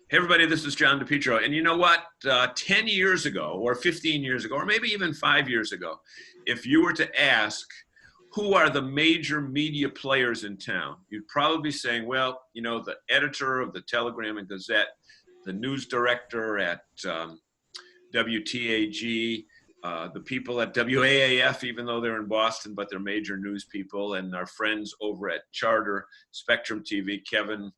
Hey everybody, this is John DePietro. And you know what? 10 years ago, or 15 years ago, or maybe even 5 years ago, if you were to ask who are the major media players in town, you'd probably be saying, well, you know, the editor of the Telegram and Gazette, the news director at WTAG, the people at WAAF, even though they're in Boston, but they're major news people, and our friends over at Charter, Spectrum TV, Kevin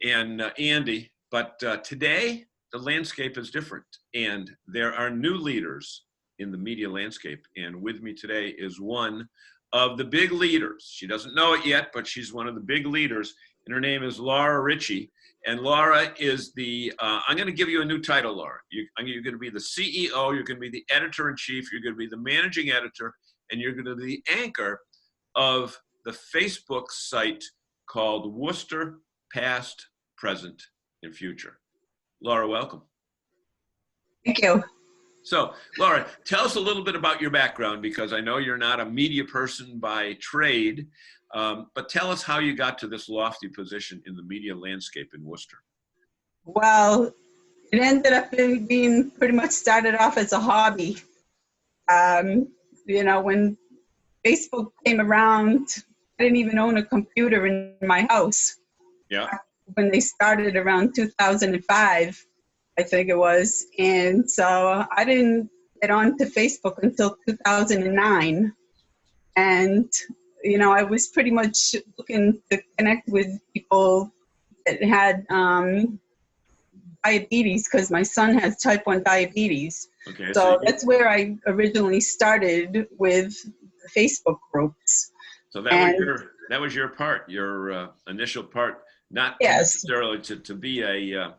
and Andy. But today, the landscape is different, and there are new leaders in the media landscape. And with me today is one of the big leaders. She doesn't know it yet, but she's one of the big leaders, and her name is Laura Ricci. And Laura is I'm going to give you a new title, Laura. You're going to be the CEO, you're going to be the editor-in-chief, you're going to be the managing editor, and you're going to be the anchor of the Facebook site called Worcester, Past, Present, and Future. Laura, welcome. Thank you. So, Laura, tell us a little bit about your background, because I know you're not a media person by trade, but tell us how you got to this lofty position in the media landscape in Worcester. Well, it ended up being pretty much started off as a hobby. You know, when Facebook came around, I didn't even own a computer in my house. Yeah. When they started around 2005, I think it was. And so I didn't get onto Facebook until 2009. And, you know, I was pretty much looking to connect with people that had diabetes, because my son has type 1 diabetes. Okay, so that's where I originally started with Facebook groups. So that was your part, your initial part, not necessarily to be a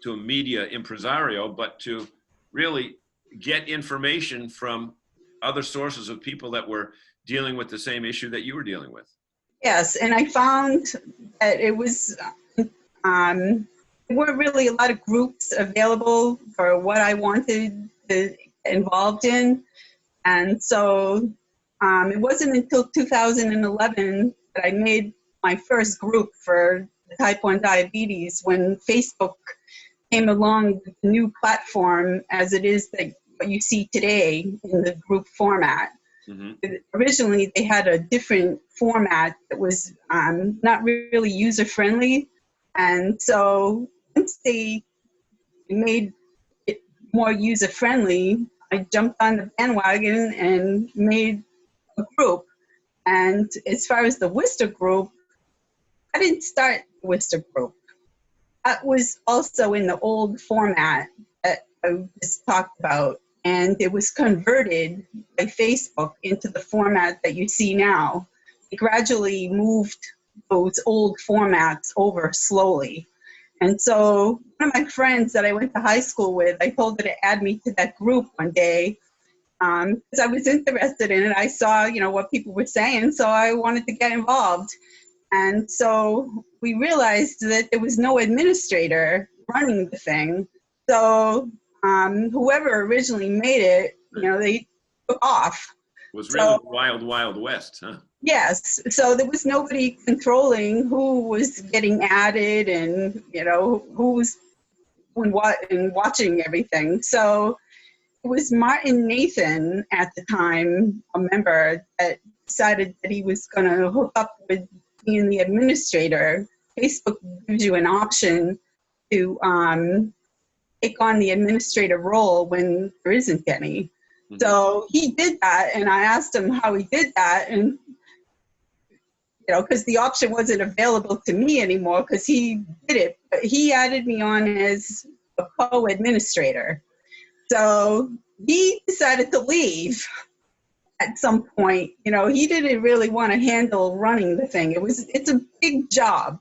media impresario, but to really get information from other sources of people that were dealing with the same issue that you were dealing with. Yes, and I found that it was, there weren't really a lot of groups available for what I wanted to get involved in. And so it wasn't until 2011 that I made my first group for type 1 diabetes, when Facebook came along with the new platform as it is that what you see today in the group format. Mm-hmm. Originally, they had a different format that was not really user-friendly. And so once they made it more user-friendly, I jumped on the bandwagon and made a group. And as far as the Worcester group, I didn't start the Worcester group. That was also in the old format that I just talked about, and it was converted by Facebook into the format that you see now. It gradually moved those old formats over slowly. And so one of my friends that I went to high school with, I told her to add me to that group one day, because I was interested in it. I saw, you know, what people were saying, so I wanted to get involved. And so we realized that there was no administrator running the thing. So whoever originally made it, you know, they took off. It was really the wild, wild west, huh? Yes. So there was nobody controlling who was getting added and, you know, who was doing what and watching everything. So it was Martin Nathan at the time, a member, that decided that he was going to hook up with being the administrator. Facebook gives you an option to take on the administrator role when there isn't any. Mm-hmm. So he did that, and I asked him how he did that, and you know, because the option wasn't available to me anymore, because he did it, but he added me on as a co-administrator. So he decided to leave at some point. You know, he didn't really want to handle running the thing. It's a big job.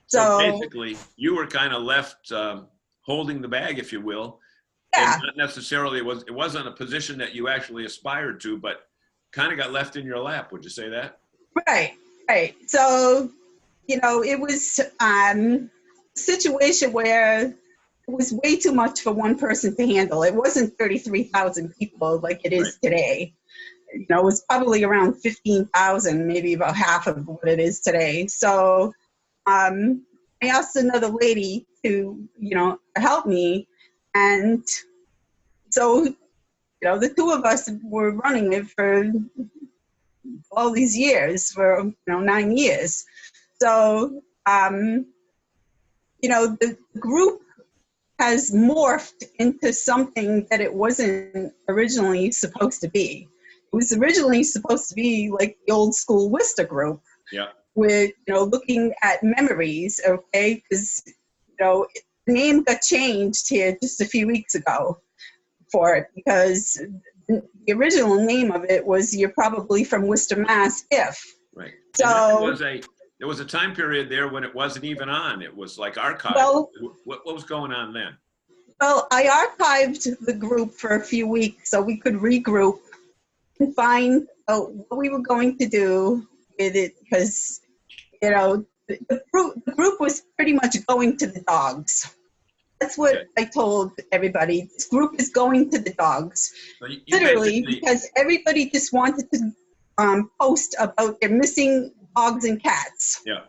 So basically, you were kind of left holding the bag, if you will. Yeah. And not necessarily, it wasn't a position that you actually aspired to, but kind of got left in your lap. Would you say that? Right. Right. So, you know, it was a situation where it was way too much for one person to handle. It wasn't 33,000 people like it is today. You know, it was probably around 15,000, maybe about half of what it is today. So I asked another lady to, help me. And so, the two of us were running it for all these years, for, 9 years. So, the group has morphed into something that it wasn't originally supposed to be. It was originally supposed to be like the old school Worcester group. Yeah. With, looking at memories, okay? Because, the name got changed here just a few weeks ago for it, because the original name of it was You're Probably from Worcester, Mass. If. Right. So And there was a time period there when it wasn't even on. It was like archived. Well, what was going on then? Well, I archived the group for a few weeks so we could regroup and find out what we were going to do with it, because, the group was pretty much going to the dogs. That's what Okay. I told everybody. This group is going to the dogs. So you Literally, basically- because everybody just wanted to post about their missing dogs and cats. Yeah.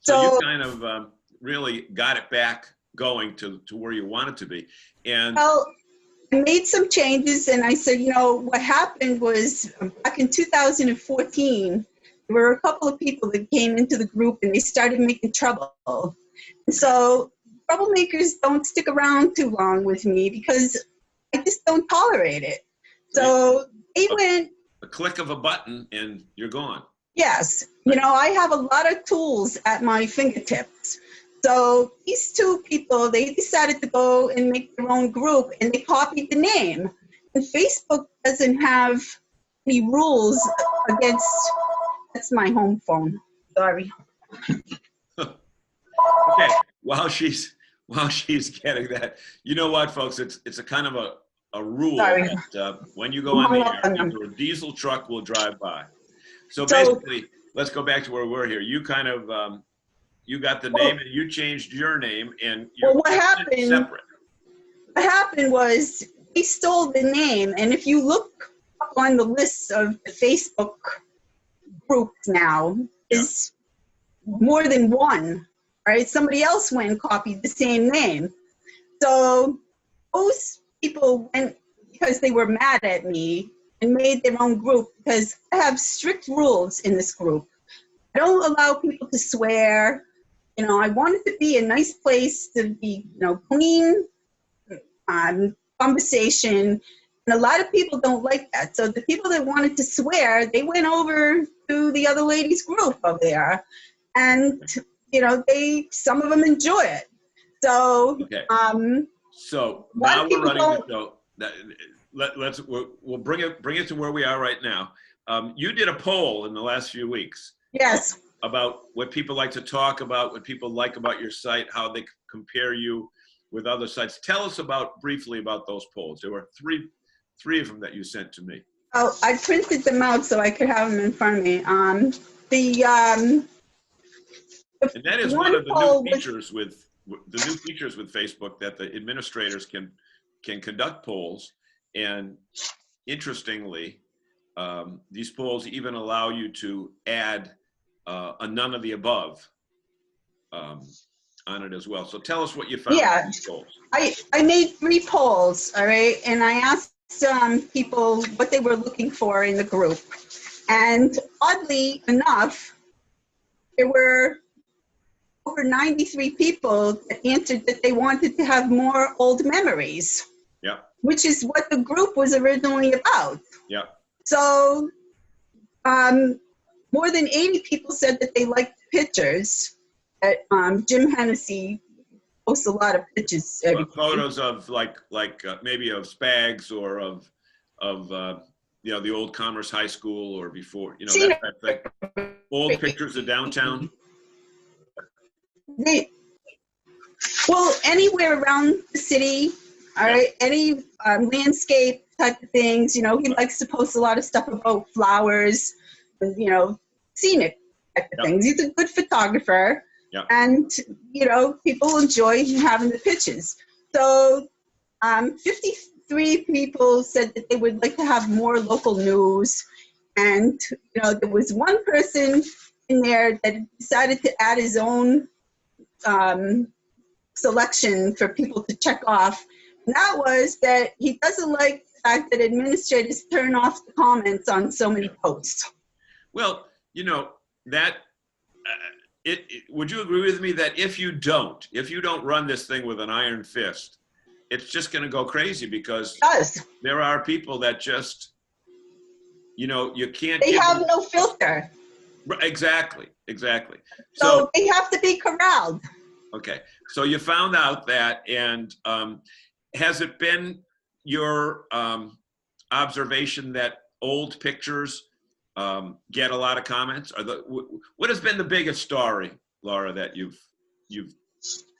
So you So- kind of really got it back going to where you want it to be. And Well, I made some changes, and I said, what happened was back in 2014, there were a couple of people that came into the group and they started making trouble. And so troublemakers don't stick around too long with me because I just don't tolerate it. So they went, a click of a button and you're gone. yes, I have a lot of tools at my fingertips. So these two people, they decided to go and make their own group, and they copied the name. And Facebook doesn't have any rules against, that's my home phone, sorry. Okay, while she's getting that, you know what, folks? It's a kind of a rule Sorry. that when you go on the air, either a diesel truck will drive by. So basically, let's go back to where we're here. You kind of you got the name and you changed your name, and you're What happened? separate. What happened was they stole the name, and if you look up on the list of the Facebook groups now, is more than one, right? Somebody else went and copied the same name. So those people went because they were mad at me and made their own group, because I have strict rules in this group. I don't allow people to swear. I want it to be a nice place to be, clean, conversation. And a lot of people don't like that. So the people that wanted to swear, they went over to the other ladies' group over there. And, some of them enjoy it. So, Okay. So now we're running the show. We'll bring it to where we are right now. You did a poll in the last few weeks. Yes. About what people like to talk about, what people like about your site, how they compare you with other sites. Tell us briefly about those polls. There were three of them that you sent to me. Oh, I printed them out so I could have them in front of me. And that is one of the new features with Facebook, that the administrators can conduct polls. And interestingly, these polls even allow you to add a none of the above on it as well. So tell us what you found. Yeah, in these polls. I made 3 polls, all right, and I asked people what they were looking for in the group. And oddly enough, there were over 93 people that answered that they wanted to have more old memories. Yeah. Which is what the group was originally about. Yeah. So, more than 80 people said that they liked pictures. Jim Hennessy posts a lot of pictures. Photos of maybe of Spags or of the old Commerce High School or before, that type of thing. Old pictures of downtown. Well, anywhere around the city, all right, any landscape type of things. He likes to post a lot of stuff about flowers, scenic type of things. He's a good photographer. Yeah. And, people enjoy having the pictures. So 53 people said that they would like to have more local news. And, there was one person in there that decided to add his own selection for people to check off. And that was that he doesn't like the fact that administrators turn off the comments on so many posts. Well, you know, that, would you agree with me that if you don't run this thing with an iron fist, it's just going to go crazy, because there are people that just, you know, you can't. They have no filter. Exactly. So they have to be corralled. Okay. So you found out that, and has it been your observation that old pictures get a lot of comments? What has been the biggest story, Laura, that you've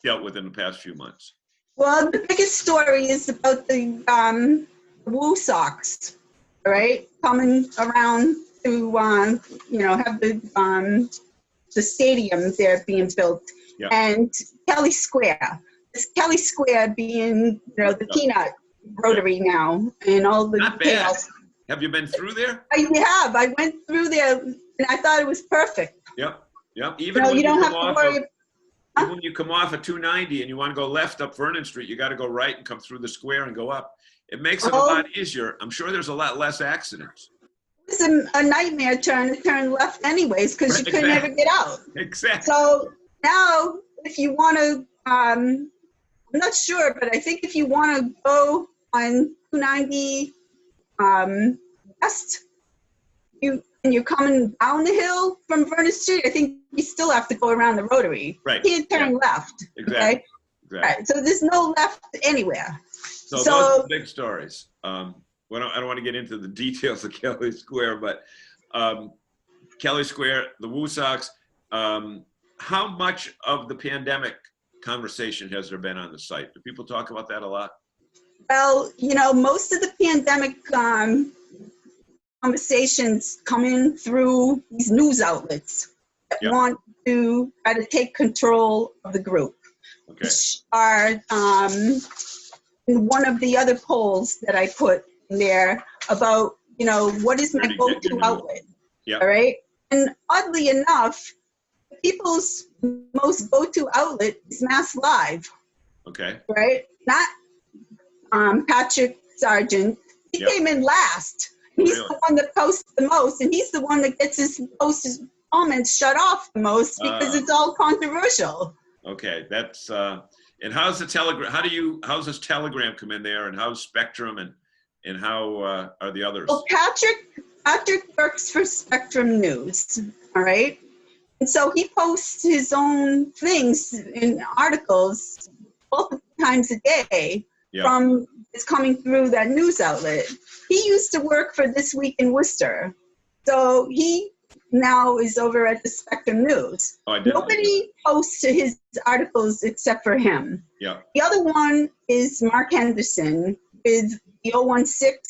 dealt with in the past few months? Well, the biggest story is about the Woo socks, right? Coming around to have the stadium there being built, and Kelly Square. This Kelly Square being, the peanut rotary now, and all the Not bad. Chaos. Have you been through there? I have. I went through there, and I thought it was perfect. Yep. Even when you don't have to worry. Even when you come off at 290 and you want to go left up Vernon Street, you got to go right and come through the square and go up. It makes it a lot easier. I'm sure there's a lot less accidents. It's a nightmare trying to turn left anyways, because you couldn't ever get out. Exactly. So now, if you want to, I'm not sure, but I think if you want to go on 290 west, and you're coming down the hill from Vernon Street, I think you still have to go around the rotary. Right. You can't turn left. Exactly. Okay? Right. So there's no left anywhere. So those are the big stories. Well, I don't want to get into the details of Kelly Square, but Kelly Square, the Woo Sox, how much of the pandemic conversation has there been on the site? Do people talk about that a lot? Well, most of the pandemic conversations come in through these news outlets that want to try to take control of the group, which are in one of the other polls that I put in there about, what is my go-to outlet? All right. And oddly enough, people's most go-to outlet is Mass Live. Okay. Right? Not Patrick Sargent. He came in last. He's the one that posts the most, and he's the one that gets his comments shut off the most because it's all controversial. Okay, that's and how's the Telegram? How's this Telegram come in there, and how's Spectrum, and how are the others? Well, Patrick works for Spectrum News, all right, and so he posts his own things in articles multiple times a day. From it's coming through that news outlet. He used to work for This Week in Worcester. So he now is over at the Spectrum News. Nobody posts his articles except for him. Yeah. The other one is Mark Henderson with the 016.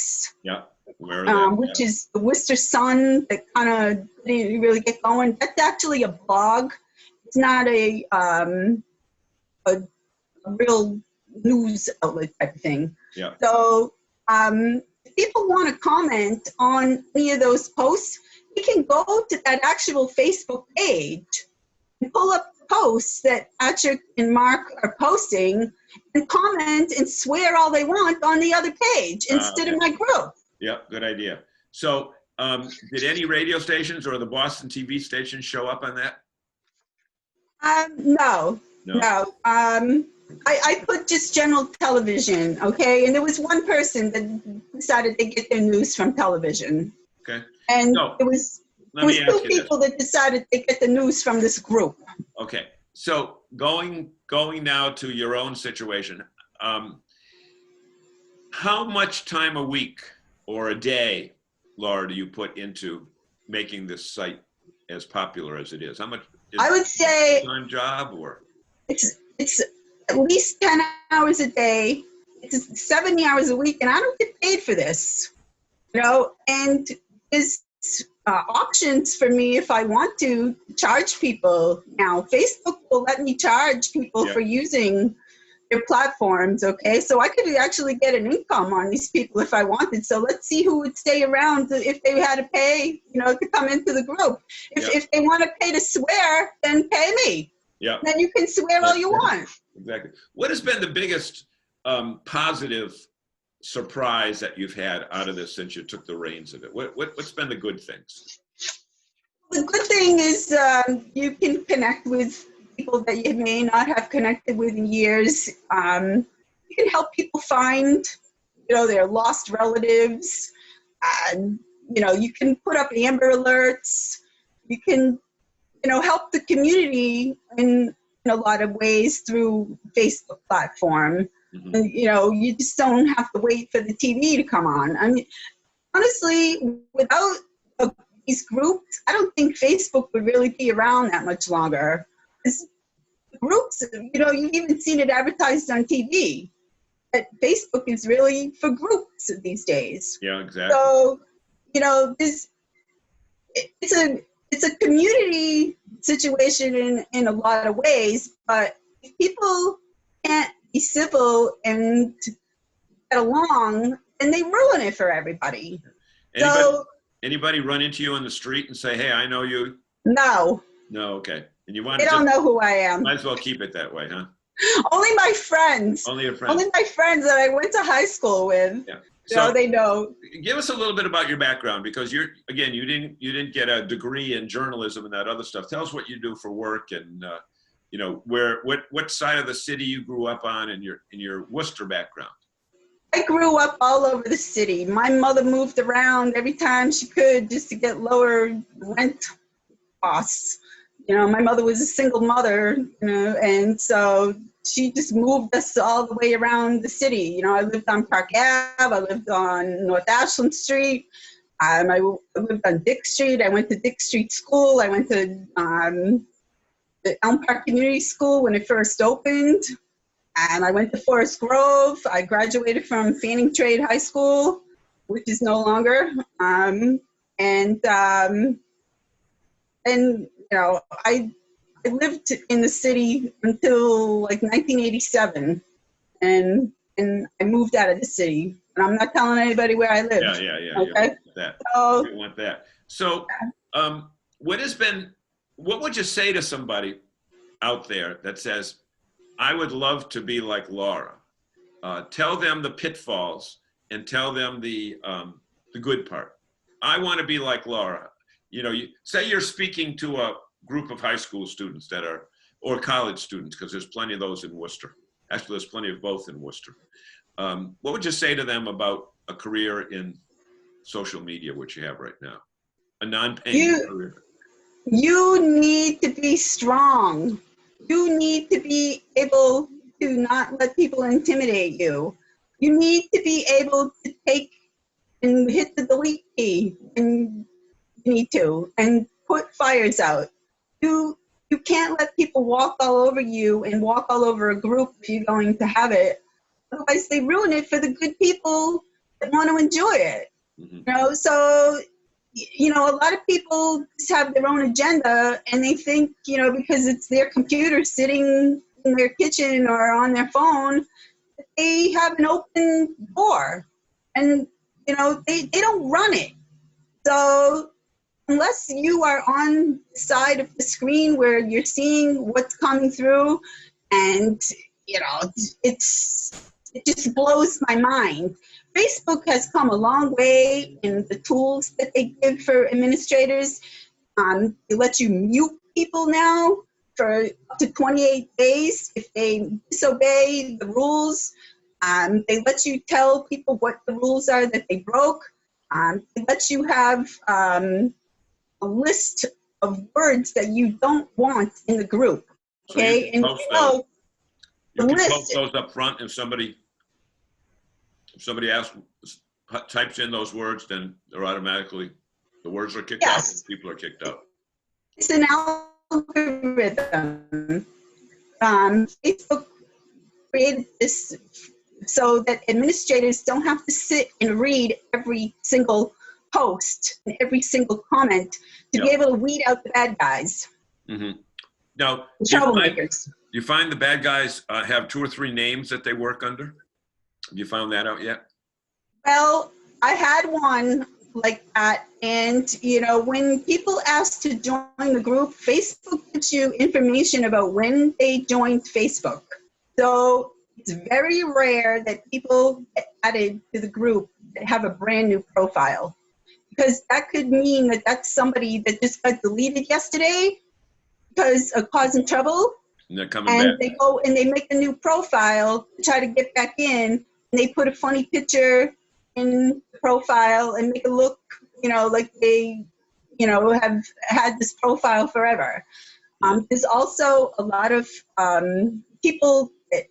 Yeah. Which is the Worcester Sun that kind of didn't really get going. That's actually a blog. It's not a real news outlet type of thing. Yeah. So if people want to comment on any of those posts, you can go to that actual Facebook page and pull up the posts that Patrick and Mark are posting and comment and swear all they want on the other page instead of my group. Yeah, good idea. So did any radio stations or the Boston TV station show up on that? No. I put just general television, okay? And there was one person that decided to get their news from television. Okay. And it was two people that decided to get the news from this group. Okay. So going now to your own situation, how much time a week or a day, Laura, do you put into making this site as popular as it is? How much? I would say time job or it's at least 10 hours a day. It's 70 hours a week, and I don't get paid for this, and there's options for me if I want to charge people now. Facebook will let me charge people for using their platforms, okay? So I could actually get an income on these people if I wanted. So let's see who would stay around if they had to pay, to come into the group. If they want to pay to swear, then pay me. Yeah. Then you can swear all you want. Exactly. What has been the biggest positive surprise that you've had out of this since you took the reins of it? What's been the good things? The good thing is you can connect with people that you may not have connected with in years. You can help people find, their lost relatives. You can put up Amber Alerts. You can, help the community in a lot of ways through Facebook platform. Mhm. And, you just don't have to wait for the TV to come on. I mean, honestly, without these groups, I don't think Facebook would really be around that much longer. It's groups, you've even seen it advertised on TV. But Facebook is really for groups these days. Yeah, exactly. So, it's a community situation in a lot of ways, but if people can't be civil and get along, then they ruin it for everybody. Anybody run into you on the street and say, "Hey, I know you"? No. No, okay. And you want They don't know who I am. Might as well keep it that way, huh? Only my friends. Only your friends. Only my friends that I went to high school with. Yeah. So they know. Give us a little bit about your background, because you didn't get a degree in journalism and that other stuff. Tell us what you do for work, and what side of the city you grew up on, and your Worcester background. I grew up all over the city. My mother moved around every time she could just to get lower rent costs. My mother was a single mother, and so she just moved us all the way around the city. I lived on Park Ave. I lived on North Ashland Street. I lived on Dick Street. I went to Dick Street School. I went to the Elm Park Community School when it first opened. And I went to Forest Grove. I graduated from Fanning Trade High School, which is no longer. I lived in the city until like 1987, and I moved out of the city. And I'm not telling anybody where I live. Yeah. Okay. You want that. So, what would you say to somebody out there that says, "I would love to be like Laura"? Tell them the pitfalls and tell them the good part. I want to be like Laura. You say you're speaking to a group of high school students or college students, because there's plenty of those in Worcester. Actually, there's plenty of both in Worcester. What would you say to them about a career in social media, which you have right now? A non-paying career. You need to be strong. You need to be able to not let people intimidate you. You need to be able to take and hit the delete key and you need to, and put fires out. You can't let people walk all over you and walk all over a group if you're going to have it. Otherwise, they ruin it for the good people that want to enjoy it. Mm-hmm. So, a lot of people just have their own agenda, and they think, because it's their computer sitting in their kitchen or on their phone, they have an open door. And, they don't run it. So unless you are on the side of the screen where you're seeing what's coming through, and, it just blows my mind. Facebook has come a long way in the tools that they give for administrators. They let you mute people now for up to 28 days if they disobey the rules. They let you tell people what the rules are that they broke. They let you have a list of words that you don't want in the group. Okay, so you can post those up front. If somebody types in those words, then they're automatically, the words are kicked out and people are kicked out. It's an algorithm. Facebook created this so that administrators don't have to sit and read every single post and every single comment to be able to weed out the bad guys. Mm-hmm. Now, troublemakers. Do you find the bad guys have 2 or 3 names that they work under? Have you found that out yet? Well, I had one like that. And, when people ask to join the group, Facebook gives you information about when they joined Facebook. So it's very rare that people get added to the group that have a brand new profile, because that could mean that that's somebody that just got deleted yesterday because of causing trouble. And they're coming And back. they go and they make a new profile to try to get back in, and they put a funny picture in the profile and make it look, like they, have had this profile forever. There's also a lot of people that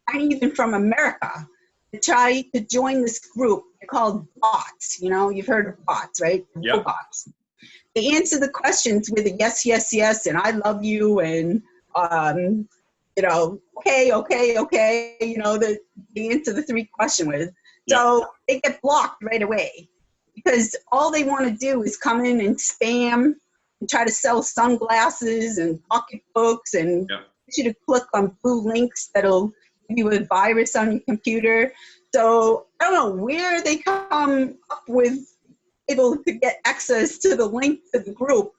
aren't even from America that try to join this group. They're called bots. You've heard of bots, right? Yep. Robots. They answer the questions with a yes, yes, yes, and I love you, and okay. They answer the 3 question with. Yep. So they get blocked right away, because all they want to do is come in and spam and try to sell sunglasses and pocketbooks and Yep. get you to click on blue links that'll give you a virus on your computer. So I don't know where they come up with able to get access to the link to the group.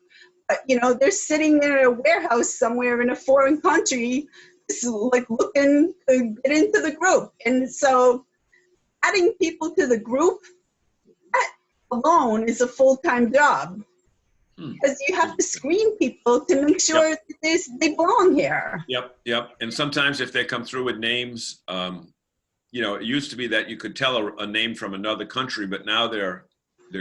But, they're sitting in a warehouse somewhere in a foreign country, just like looking to get into the group. And so adding people to the group, that alone is a full-time job, because you have to screen people to make sure that they belong here. Yep. And sometimes if they come through with names, it used to be that you could tell a name from another country, but now they're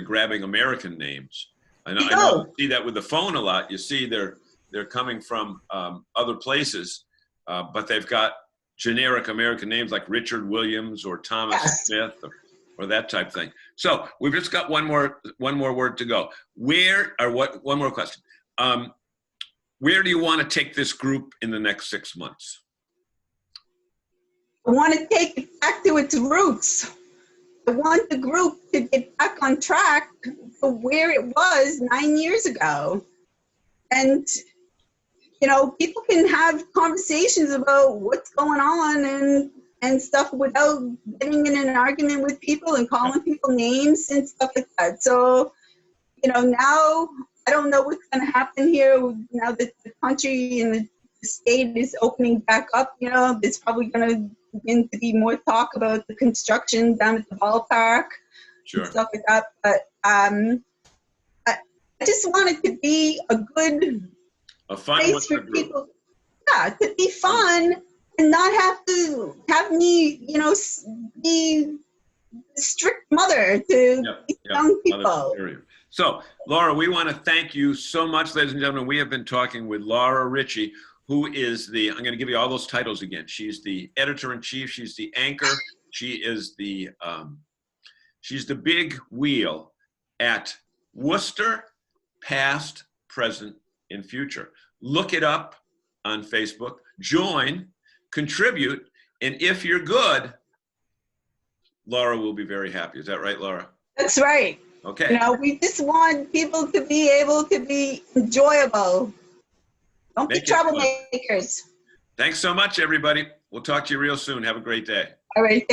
grabbing American names. I know you see that with the phone a lot. You see they're coming from other places, but they've got generic American names like Richard Williams or Thomas Smith or that type of thing. So we've just got one more word to go. One more question. Where do you want to take this group in the next 6 months? I want to take it back to its roots. I want the group to get back on track to where it was 9 years ago. And, people can have conversations about what's going on and stuff without getting in an argument with people and calling people names and stuff like that. So, now I don't know what's going to happen here now that the country and the state is opening back up. There's probably going to begin to be more talk about the construction down at the ballpark and stuff like that. But I just want it to be a fun place for people. Yeah, to be fun and not have me, be a strict mother to young people. So, Laura, we want to thank you so much, ladies and gentlemen. We have been talking with Laura Ricci, who is I'm going to give you all those titles again. She's the editor-in-chief. She's the anchor. She is she's the big wheel at Worcester, past, present, and future. Look it up on Facebook. Join, contribute, and if you're good, Laura will be very happy. Is that right, Laura? That's right. Okay. We just want people to be able to be enjoyable. Don't be troublemakers. Thanks so much, everybody. We'll talk to you real soon. Have a great day. All right.